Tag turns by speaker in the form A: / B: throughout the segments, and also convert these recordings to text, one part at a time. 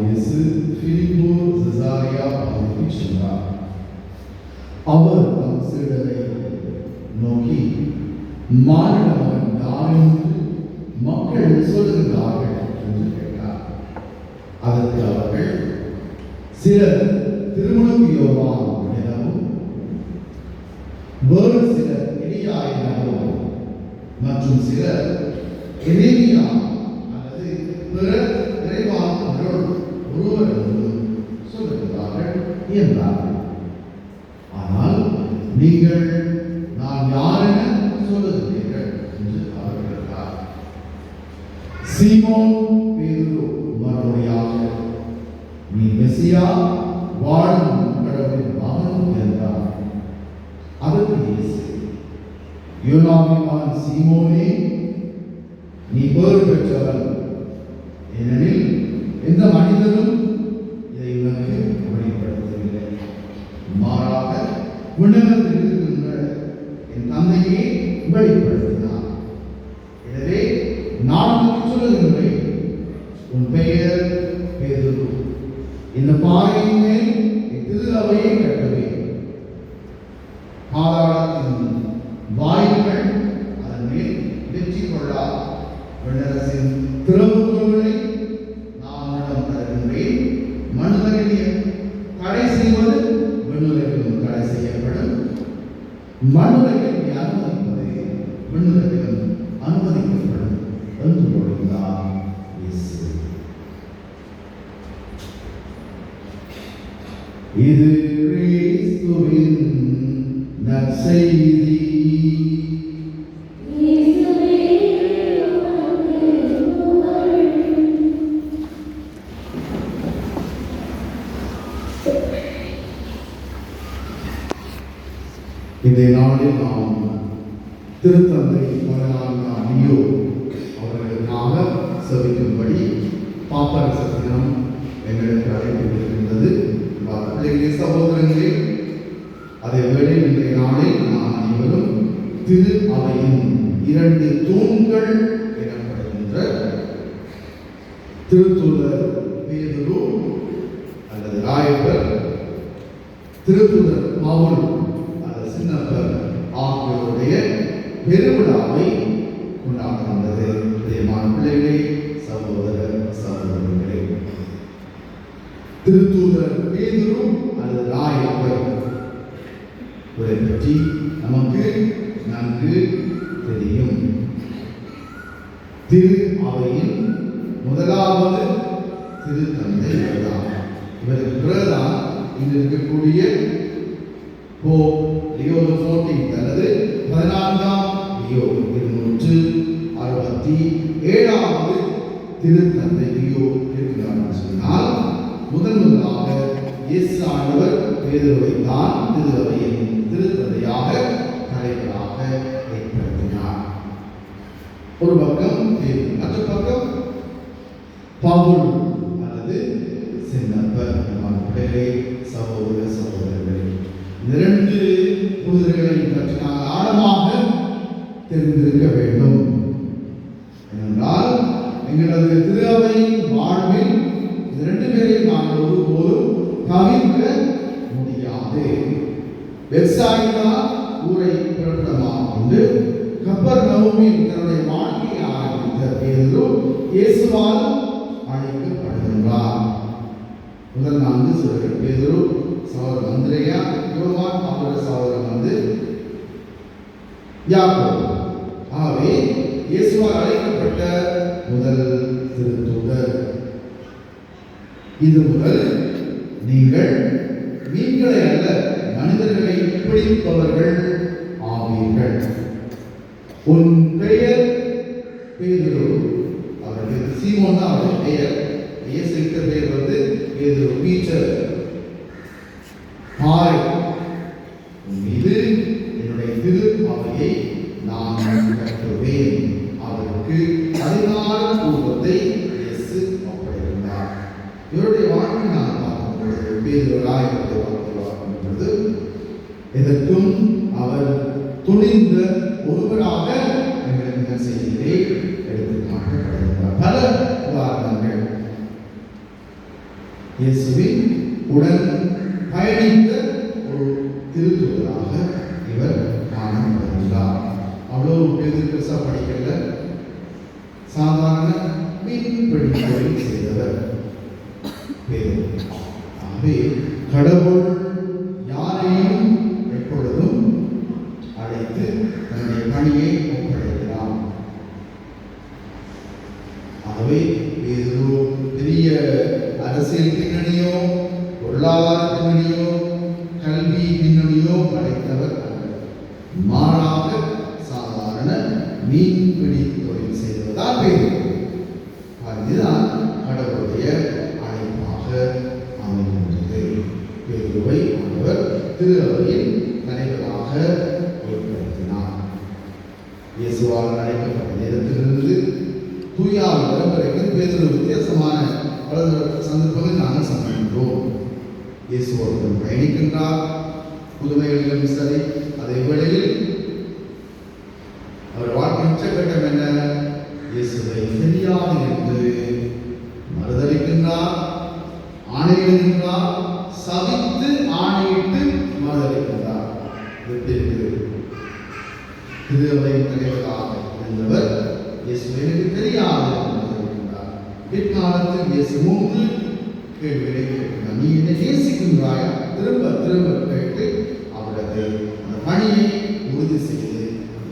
A: இயேசு பிலிப்பு செசாரியா பகுதிக்கு சென்றார். அவர் தம் சீடரை நோக்கி, மானிடமகன் யார் என்று மக்கள் சொல்லுகிறார்கள் என்று கேட்டார். அதற்கு அவர்கள், சிலர் திருமுழுக்கு யோவான் எனவும், வேறு சிலர் எலியா எனவும், மற்றும் சிலர் எரேமியா அல்லது பிற இறைவாக்கினருள் ஒருவர் என்றும் சொல்லுகிறார்கள் என்றார்கள். ஆனால் நீங்கள் நான் யார் என சொல்லுகிறீர்கள் என்று அவர் கேட்டார். சீமோன் பேதுரு மறுமொழியாக, நீ மெசியா, வாழும் கடவுளின் மகன் என்றார். அதற்கு இயேசு, யோனாவின் மகன் சீமோனே, நீ பேறு பெற்றவன், ஏனெனில் எந்த மனிதனும் இதை உனக்கு வெளிப்படுத்தவில்லை, மாறாக விண்ணகத்தில் இருக்கின்ற என் தந்தையே வெளிப்படுத்தினார். எனவே நான் உனக்கு சொல்லுகின்றேன், உன் பெயர் பேதுரு, இந்த பாறையின் மேல் திரு அவையை கட்டுவேன். பாதாளத்தின் வாயில்கள் அதன் மேல் வெற்றி கொள்ளா. விண்ணரசின் திறவுகோலை நான் உன்னிடம் தருகின்றேன். மண்ணுலகில் தடை செய்வது விண்ணுலகிலும் தடை செய்யப்படும். மண்ணுலகில் நீ அனுமதிப்பது விண்ணுலகிலும் அனுமதிக்கப்படும் என்று கூறுகிறார் இயேசு. இது கிறிஸ்துவின் நற்செய்தி. இந்த நாளில் நாம் திருத்தந்தை லியோ அவர்களுக்காக செவிக்கும்படி பாப்பரச தினம் எங்களுக்கு அழைக்கப்பட்டிருக்கின்றது. சகோதரங்களே, அதே வேளை இன்றைய நாளில் நாம் அனைவரும் திரு அவையின் 2 தூண்கள் எனப்படுகின்ற திருத்தூதர் பேதுரு அல்லது ராயப்பர், திருத்தூதர் பவுல் அல்லது சின்னப்பர் ஆகியோருடைய பெருவிழாவை கொண்டாடுகின்றது. பிரியமான பிள்ளைகளே, சகோதர சகோதரர்களே, திருத்தூதர் பேதுரு அல்லது ராயப்பர் இவரை பற்றி நமக்கு நன்கு தெரியும். திரு அவையின் முதலாவது திருத்தந்தை இவர்தான். இவருக்கு பிறகுதான் இங்கு இருக்கக்கூடிய போப் லியோ 14 அல்லது 14ஆம் லியோ 267வது திருத்தந்தை லியோ இருக்கிறார் சொன்னால், முதலாக இயேசு ஆண்டவர் பேதுருவை தான் திரு அவையின் திருத்தந்தையாக தலைவராக ஏற்படுத்தினார். ஒரு பக்கம் பேதுரு, மற்ற பக்கம் பவுல் அல்லது சின்னப்பர். பிள்ளைகளே, சகோதர சகோதரர்களே, 2 புனிதர்களை பற்றி நாங்கள் ஆழமாக தெரிந்திருக்க வேண்டும். ஏனென்றால் எங்களது திரு அவையின் வாழ்வில் 2 பேரையும் நாங்கள் ஒருபோதும் தவிர்க்க முடியாது. பெத்சாயிதா ஊரை பிறப்பிடமாக கொண்டு கப்பர்நகூமில் தன்னுடைய வாழ்க்கையை ஆரம்பித்த பேதுரு இயேசுவால் அழைக்கப்படுகின்றார். முதல் 4 சிலர்கள் பேதுரு, சகோதரர் அந்திரேயா, யோவான், அவருடைய சகோதரர் யாக்கோபு. ஆகவே இயேசுவால் அழைக்கப்பட்ட முதல் திருத்தூதர். இது முதல் நீங்கள் மீன்களை அல்ல மனிதர்களை பிடிப்பவர்கள் ஆவீர்கள். உன் பெயர் பேதுரு. அவருக்கு சீமோன் தான் அவருடைய பெயர். இயேசுவின் பெயர் பேதுரு, பீட்டர், பாறை. இது என்னுடைய திரு அவையை நான் கட்டுவேன். அவருக்கு 16 தூபத்தை இயேசு ஒப்படைத்தார். இவருடைய வாழ்க்கை நான் பார்க்கும்பொழுது, பேதுருவாய் பார்க்கும்பொழுது, இதற்கும் அவர் துணிந்த ஒருவராக எங்களுக்கு செய்தியை எடுத்து காட்டப்படுகிறார். பல உதாரணங்கள் இயேசுவின் உடன் பயணித்த ஒரு திருத்துவராக இவர் காணப்படுகிறார். அவ்வளவு பெருசா படிக்கல, சாதாரண மீன்பிடி தொழில் செய்தவர் பேர். ஆகவே கடவுள் யாரையும் எப்பொழுதும் அழைத்து தன்னுடைய பணியை ஒப்படைக்கிறார். ஆகவே ஏதோ பெரிய அரசியல் பின்னணியோ பொருளாதார பின்னணியோ கல்வி பின்னணியோ படைத்தவர் அல்ல. மாறாக சாதாரண மீன்பிடி தொழில் செய்வதால் பேர். இதுதான் கடவுளுடைய அழைப்பாக அமைகின்றது. பேதுருவை ஆண்டவர் திரு அவையின் தலைவராக ஏற்படுத்தினார். இயேசுவால் அழைக்கப்பட்ட நேரத்திலிருந்து தூயாவின் வரும் வரைக்கும் பேதுரு வித்தியாசமான பல சந்தர்ப்பங்கள் நாங்கள் சந்திக்கின்றோம். இயேசுவோடு பயணிக்கின்றார், புதுமைகளிலும் சரி. அதே வேளையில் அவர் வாழ்க்கை உச்சகட்டம் என்ன? இயேசுவை தெரியாது என்று மறுதளிக்கின்றார், ஆணையிடுகின்றார், சபித்து ஆணையிட்டு மறுதளிக்கின்றார். திரு அவையின் தலைவராக இருந்தவர் இயேசுவை எனக்கு தெரியாது என்று மறுதளிக்கின்றார். பிற்காலத்தில் இயேசு 3 கேள்விகளை கேட்கிறார். நீ என்னை நேசிக்கின்றாயா? திரும்ப திரும்ப கேட்டு அவரது அந்த பணியை உறுதி செய்து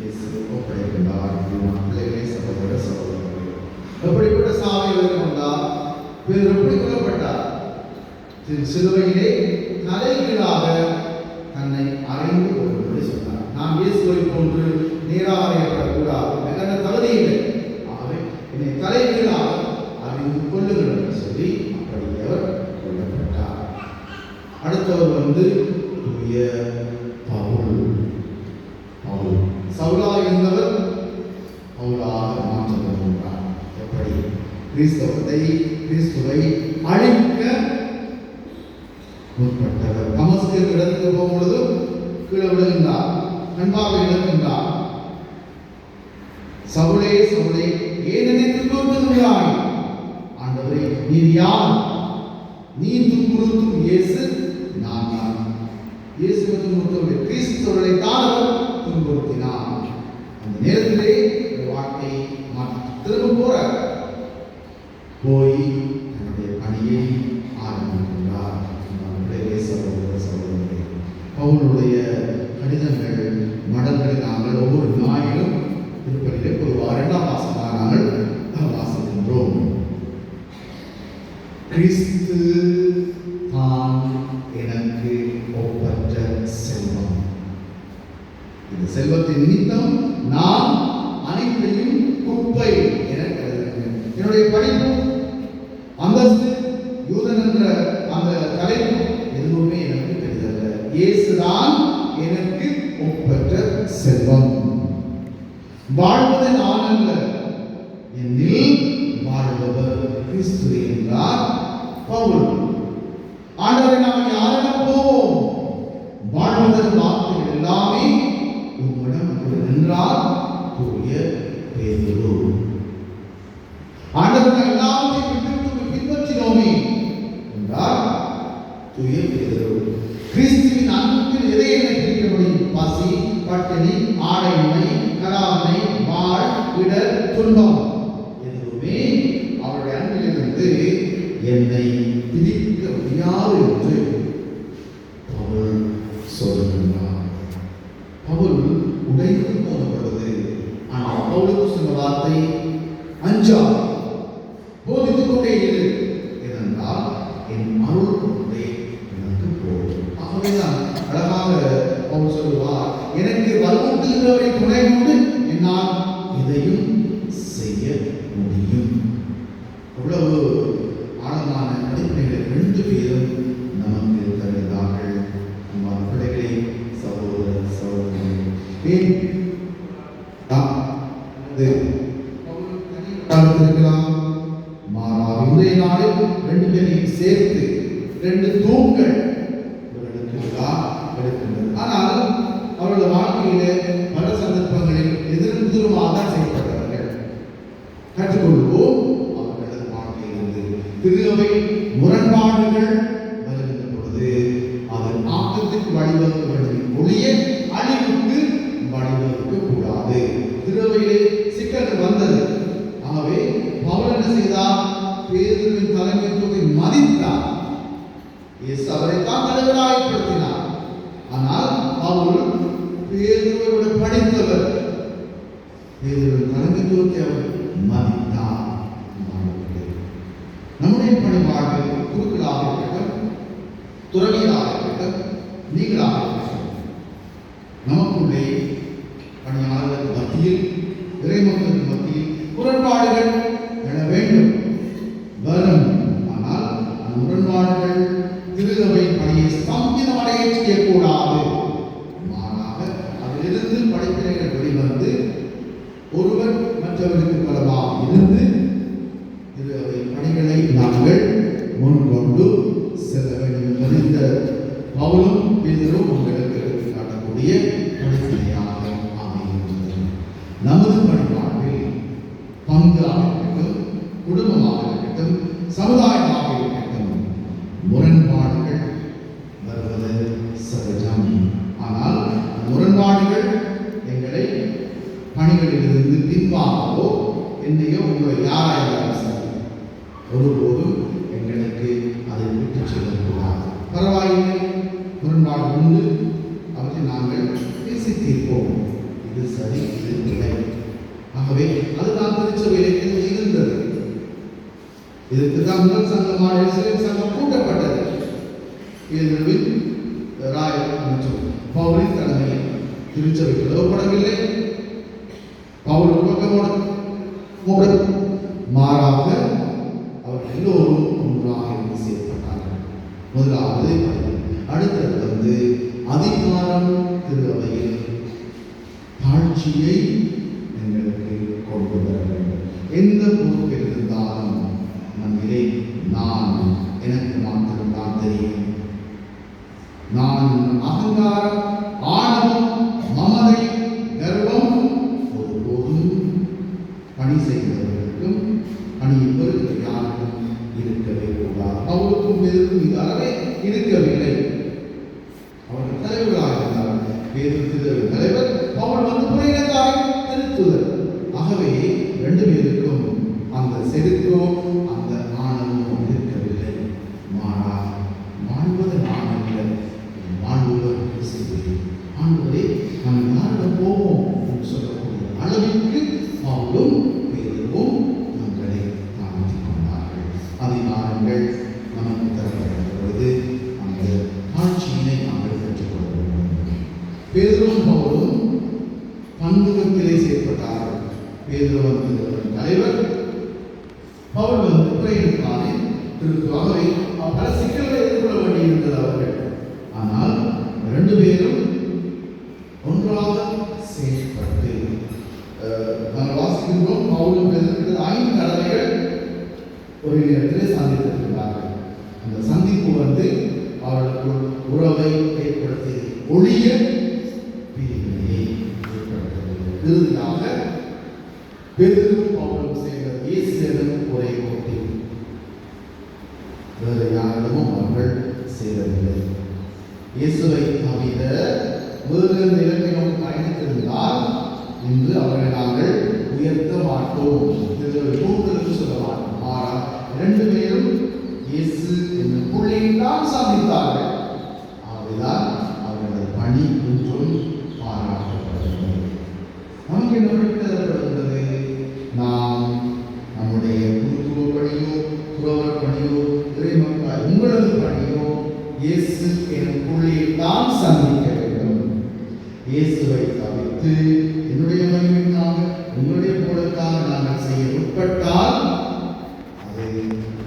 A: இயேசு ஒப்படைக்கின்றார். பிள்ளைகளை சகோதர சகோதரர்கள் எப்படிப்பட்ட சாவை கொண்டார்? வேறு எப்படி கொல்லப்பட்டார்? சிலுவையிலே தலைகீழாக தன்னை அறைந்து கொள்ளும்படி சொன்னார். நாம் இயேசுவை போன்று நேராக அறையப்படக்கூடாது, எனக்கு தகுதி இல்லை, ஆகவே என்னை தலைகீழாக அறிந்து கொள்ளுங்கள் என்று சொல்லி அப்படியவர் கொல்லப்பட்டார். அடுத்தவர் தூய பவுல். சவுலாக இருந்தவர் பவுலாக மாற்றப்படுகின்றார். எப்படி? கிறிஸ்துவை அழிக்க முற்பட்டவர். தமஸ்கு இடத்துக்கு போகும்பொழுது கீழே விழுகின்றார், கண்பாவை இழக்கின்றார். சவுளே சவுளே ஏன் என்னை துன்புறுத்துகிறாய்? ஆண்டவரே நீர் யார்? நீ துன்புறுத்தும் இயேசு நான் தான். இயேசு துன்புறுத்தவில்லை, கிறிஸ்துவை தான் அவர் துன்புறுத்தினார். அந்த நேரத்திலே வாழ்க்கை திரும்ப போய் தன்னுடைய பணியை ஆரம்பிக்கின்றார். பவுலுடைய கடிதங்கள் மடல்களை நாங்கள் ஒவ்வொரு ஞாயிறும் திருப்பதியிலே பொதுவாக 2ஆம் வாசமாக நாங்கள் வாசிக்கின்றோம். கிறிஸ்து தான் எனக்கு ஒப்பற்ற செல்வம். இந்த செல்வத்தின் நிமித்தம் நான் அனைத்தையும் குப்பை என கருதுகிறேன். என்னுடைய படிப்பு, அந்தஸ்து, யூதன் என்ற அந்த தலைப்பு எதுவுமே எனக்கு தெரிந்தது. இயேசுதான் எனக்கு ஒப்பற்ற செல்வம். வாழ்வது நான் அல்ல, என்னில் வாழ்பவர் கிறிஸ்து என்றார் பவுல். ஆண்டவரை நாம் யாரிடம் போவோம்? வாழ்வதன் வார்த்தைகள் எல்லாமே உம்மிடம் நின்றார் தூய பேதுரு. ஆண்டவர் எல்லாவற்றையும் விட்டு பின்பற்றினோமே என்றார் தூய பேதுரு. கிறிஸ்துவின் அன்பில் எதை என்னை பிரிக்க முடியும்? பசி, பட்டினி, ஆடைமை, கராமை, வாழ், இடர், துன்பம் எதுவுமே அவருடைய அன்பிலிருந்து என்னை பிரிக்க முடியாது என்று பவுல் சொல்லுகின்றார். பவுல் உடைந்து போன பொழுது ஆனால் பவுலுக்கு சொன்ன வார்த்தை அஞ்சாது, போதித்துக் கொண்டே இரு, ஏனென்றால் என் அருள் கொண்டே எனக்கு போதும். ஆகவேதான் அழகாக பவுல் சொல்லுவார், எனக்கு வலுவூட்டுகிறவரை துணை கொண்டு என்னால் இதையும் செய்ய முடியும். அவ்வளவு ஆழமான அடிப்படைகளை 2 பேரும் நமக்கு தருகிறார்கள். நம்ம பிள்ளைகளை சகோதர சகோதரர்களே, இருக்கலாம் மாறாக இன்றைய நாளில் 2 பேரையும் சேர்த்து 2 தூண்கள் எடுக்கின்றது. ஆனால் அவர்களது வாழ்க்கையிலே பல சந்தர்ப்பங்களில் எதிர்ப்புறமாக செய்யப்பட்டவர்கள். கற்றுக்கொள்வோம் அவர்களது வாழ்க்கையிலிருந்து. திரு அவை முரண்பாடுகள் செய்தார்? பேதுருவின் தலைமைத்துவத்தை மதித்தார். இயேசு அவரைத்தான் தலைவராக ஏற்படுத்தினார். ஆனால் பவுல் பேதுருவை விட படித்தவர். பேதுருவின் தலைமைத்துவத்தை அவர் மதித்தார். நம்முடைய பணிவாழ்வு குருக்களாக இருக்கட்டும், துறவிகளாக இருக்கட்டும், நீங்களாக இருக்கட்டும், நமக்குள்ளே பணியாளர்கள் மத்தியில், இறைமக்களுக்கு மத்தியில் முரண்பாடுகள் எழ வேண்டும், வரும். ஆனால் அந்த முரண்பாடுகள் திருவை பணியை ஸ்தம்பிதமடைய செய்யக்கூடாது. மாறாக அதிலிருந்து படிப்பினைகள் வெளிவந்து ஒருவர் மற்றவருக்கு பலமாக இருந்து திருவை பணிகளை நாங்கள் முன்கொண்டு செல்ல வேண்டும் என்பது இந்த பவுலும் பேதுருவும் உங்களுக்கு எடுத்து காட்டக்கூடிய படிப்பினையாக அமைகின்றது. நமது பணிப்பாட்டில் பங்காக இருக்கட்டும், குடும்பமாக இருக்கட்டும், சமுதாயமாக இருக்கட்டும், முரண்பாடுகள் வருவது சகஜம். ஆனால் முரண்பாடுகள் எங்களை பணிகளிலிருந்து பின்வாங்கவோ என்னையோ உங்களை யாராயிருந்தாலும் சரி ஒருபோதும் எங்களுக்கு அதை விட்டு செல்லக்கூடாது. பரவாயில்லை, முரண்பாடு உண்டு, அவற்றை நாங்கள் பேசி தீர்ப்போம். இது சரி, இது இல்லை. ஆகவே அதுதான் திருச்சபையிலே இருந்தது. இதற்கு தான் முதல் சங்கமான இஸ்ரேல் சங்கம் கூட்டப்பட்டது. பேதுருவின் ராய் மற்றும் பவுலின் தலைமையில் திருச்சபை பிளவுபடவில்லை. பவுல் பக்கமோடு மாறாக அவர்கள் எல்லோரும் ஒன்றாக இருந்து செயல்பட்டார்கள். முதலாவது. அடுத்தது அதிகாரம் திருவையில் தாழ்ச்சியை எங்களுக்கு கொண்டு வர வேண்டும். எந்த பொறுப்பில் இருந்தாலும் நம்மிலே நான் எனக்கு மாத்திரம்தான் தெரியும். நான் அகங்காரம், ஆணவம், மமதை, கர்வம் ஒருபோதும் பணி செய்தவர்களுக்கும் பணியை பொறுத்த யாருக்கும் இருக்கவே கூடாது. அவருக்கும் பேருக்கும் இது அறவே இருக்கவில்லை. அவர்கள் தலைவர்களாக இருந்தார்கள். பேரு தலைவர், அவள் புறையினத்தாரை திருத்துதல். ஆகவே ரெண்டு பேருக்கும் அந்த செருக்கோ அந்த ஆணவமோ இருக்கவில்லை. மாறாக வாழ்வது நான் அல்ல, வாழ்வுவர் கிறிஸ்துவே. ஆண்டவரே, நாம் யாரிடம் போவோம் என்று சொல்லக்கூடிய அளவிற்கு அவளும் பேருவும் தங்களை தாழ்த்திக் கொண்டார்கள். அதிகாரங்கள் நமக்கு தரப்பட்ட பொழுது அந்த காட்சியினை நாங்கள் பெற்றுக்கொள்ள வேண்டும். பேதுருவும் பவுலும் பன்முகத்திலே செயல்பட்டார்கள். பேதுரு தலைவர், பவுல் புறையினத்தானே திருத்துவாகவே பல சிக்கல்களை எதிர்கொள்ள வேண்டியிருந்தது அவர்கள். ஆனால் ரெண்டு பேரும் ஒன்றாக செயல்பட்டு நாங்கள் வாசிக்கின்றோம். பவுலும் பேதுரு 5 தடவைகள் ஒரு இடத்திலே சந்தித்திருக்கிறார்கள். அந்த சந்திப்பு அவர்களுக்கு உறவை ஏற்படுத்தி ஒளிய பிரிவினையை ஏற்படுத்தவில்லை. இறுதியாக பேதுருவும் பவுலும் செய்த இயேசுவிடம் ஒரே போட்டி. வேறு யாரிடமும் அவர்கள் செய்ததில்லை. இயேசுவை தவிர வேறு நிலைமை நோக்கி பயணித்திருந்தால் இன்று அவர்களை நாங்கள் உயர்த்த மாட்டோம், கூடுதலுக்கு சொல்ல மாட்டோம். ஆனால் 2 பேரும் இயேசு என்னும் புள்ளியில் தான் சந்தித்தார்கள். ஆகவேதான் அவர்களது பணி இன்றும் பாராட்டப்படுகிறது. நமக்கு என்ன தரப்படுகிறது? நாம் நம்முடைய குருத்துவ பணியோ, புறவர் பணியோ, இறைமக்கள் உங்களது பணியோ இயேசு என்னும் புள்ளியில் தான் சந்திக்க வேண்டும். இயேசுவை தவிர்த்து என்னுடைய மகிமைக்காக, உங்களுடைய பொருளுக்காக நாங்கள் செய்ய உட்பட்டால் அது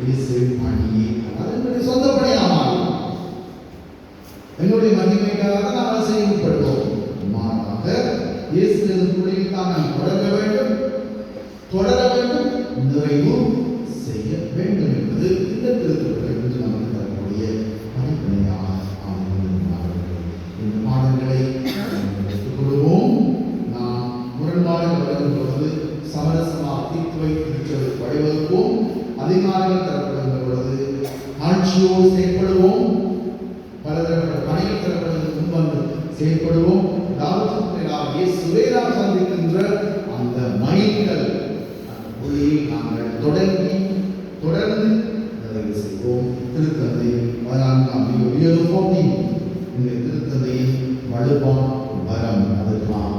A: இயேசுவின் பணியே, அது என்னுடைய சொந்த பணியாமல் என்னுடைய மகிமைக்காக நாங்கள் செய்ய உட்பட்டோம். மாறாக இயேசுவின் புள்ளியில் தான் நாம் தொடர வேண்டும், நிறைவு செய்ய வேண்டும் என்பது இந்த திருக்குறள் என்று நமக்கு தரக்கூடிய படிப்பனையாக அமைந்திருக்கிறார்கள். இந்த பாடங்களை எடுத்துக்கொள்வோம். நாம் முரண்பாடுகள் வழங்கும் பொழுது சமரசமாக தீர்த்து வைத்து வழிவகுப்போம். அதிகாரங்கள் தரப்படுகின்ற பொழுது ஆட்சியோடு செயல்படுவோம். பலதரப்பட்ட பணிகள் தரப்படுவது முன்வந்து செயல்படுவோம். இயேசுவை நாம் சந்திக்கின்ற அந்த மைல்கள் அந்த மொழியை நாங்கள் தொடங்கி Leo 14 இந்த திருத்தந்தையின் வலுவான் வரம் அதற்காக